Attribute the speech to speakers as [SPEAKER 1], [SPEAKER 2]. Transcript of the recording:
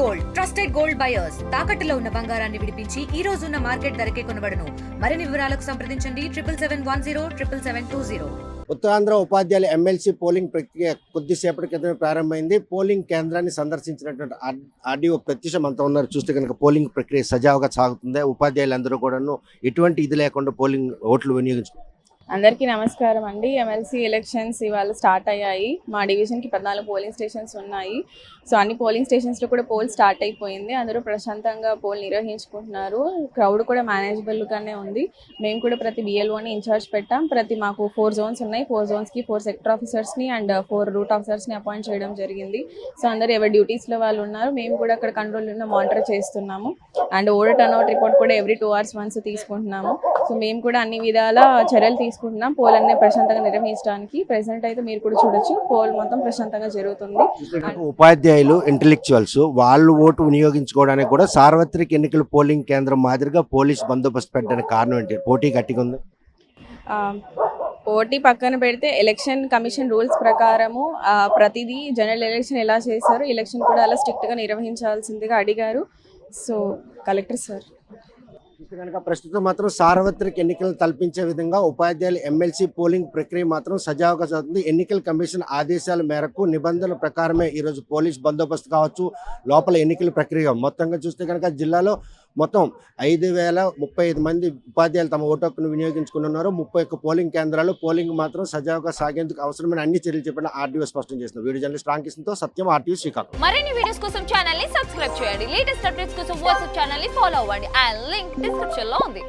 [SPEAKER 1] Gold trusted gold buyers తాకట్టులో ఉన్న బంగారాన్ని విడిపించి ఈ రోజు ఉన్న మార్కెట్ ధరకే కొనబడును. మరిన్ని వివరాలకు సంప్రదించండి 7771077720.
[SPEAKER 2] ఉత్తరాంధ్ర ఉపాధ్యాయుల ఎమ్మెల్సీ పోలింగ్ ప్రక్రియ కొద్దిసేపటి క్రితమే ప్రారంభమైంది. పోలింగ్ కేంద్రాన్ని సందర్శించినటువంటి ఆర్డీఓ ప్రత్యక్ష మనతో ఉన్నారు. చూస్తే కనుక పోలింగ్ ప్రక్రియ సజావుగా సాగుతుంది. ఉపాధ్యాయులందరూ కూడాను ఎటువంటి ఇది లేకుండా పోలింగ్ ఓట్లు వినియోగించుకుంటారు.
[SPEAKER 3] అందరికీ నమస్కారం అండి. ఎమ్మెల్సీ ఎలక్షన్స్ ఇవాళ స్టార్ట్ అయ్యాయి. మా డివిజన్కి 14 పోలింగ్ స్టేషన్స్ ఉన్నాయి. సో అన్ని పోలింగ్ స్టేషన్స్లో కూడా పోల్ స్టార్ట్ అయిపోయింది. అందరూ ప్రశాంతంగా పోల్ నిర్వహించుకుంటున్నారు. క్రౌడ్ కూడా మేనేజబుల్గానే ఉంది. మేము కూడా ప్రతి బిఎల్ఓని ఇన్ఛార్జ్ పెట్టాం. మాకు 4 జోన్స్ ఉన్నాయి. 4 జోన్స్కి 4 సెక్టర్ ఆఫీసర్స్ని అండ్ 4 రూట్ ఆఫీసర్స్ని అపాయింట్ చేయడం జరిగింది. సో అందరూ ఎవరి డ్యూటీస్లో వాళ్ళు ఉన్నారు. మేము కూడా అక్కడ కంట్రోల్ రూమ్లో మానిటర్ చేస్తున్నాము. అండ్ ఓటర్ టర్న్అవుట్ రిపోర్ట్ కూడా ఎవ్రీ 2 hours వన్స్ తీసుకుంటున్నాము. సో మేము కూడా అన్ని విధాల చర్యలు తీసుకుంటున్నాం పోల్ అన్ని ప్రశాంతంగా నిర్వహించడానికి. ప్రెసెంట్ అయితే మీరు కూడా చూడొచ్చు పోల్ మొత్తం ప్రశాంతంగా జరుగుతుంది.
[SPEAKER 2] ఉపాధ్యాయులు ఇంటెలెక్చువల్స్ వాళ్ళు ఓటు వినియోగించుకోవడానికి కూడా సార్వత్రిక ఎన్నికల పోలింగ్ కేంద్రం మాదిరిగా పోలీస్ బందోబస్తు పెట్టడానికి కారణం ఏంటి? పోటీ గట్టిగా ఉంది.
[SPEAKER 3] పోటీ పక్కన పెడితే ఎలక్షన్ కమిషన్ రూల్స్ ప్రకారము ప్రతిదీ జనరల్ ఎలక్షన్ ఎలా చేశారో ఎలక్షన్ కూడా అలా స్ట్రిక్ట్గా నిర్వహించాల్సిందిగా అడిగారు. సో కలెక్టర్ సార్
[SPEAKER 2] కనుక ప్రస్తుతం మాత్రం సార్వత్రిక ఎన్నికలను తలపించే విధంగా ఉపాధ్యాయుల ఎమ్మెల్సీ పోలింగ్ ప్రక్రియ మాత్రం సజావుగా జరుగుతుంది. ఎన్నికల కమిషన్ ఆదేశాల మేరకు నిబంధనల ప్రకారమే ఈరోజు పోలీస్ బందోబస్తు కావచ్చు, లోపల ఎన్నికల ప్రక్రియ మొత్తంగా చూస్తే కనుక జిల్లాలో మొత్తం 5035 మంది ఉపాధ్యాయులు తమ ఓటు హక్కును వినియోగించుకున్నారు. 31 పోలింగ్ కేంద్రాలు పోలింగ్ మాత్రం సజావుగా సాగేందుకు అవసరమైన అన్ని చర్యలు చెప్పిన ఆర్టీఓ స్పష్టం చేస్తున్నారు. వీడియో జర్నలిస్ట్ రాంకిషన్తో సత్యం, ఆర్టీఓ శ్రీకాకుళం.
[SPEAKER 4] మరిన్ని వీడియోస్ కోసం ఛానల్ ని సబ్స్క్రైబ్ చేయండి. లేటెస్ట్ అప్డేట్స్ కోసం వాట్సాప్ ఛానల్ ని ఫాలో అవ్వండి. ఆ లింక్ డిస్క్రిప్షన్ లో ఉంది.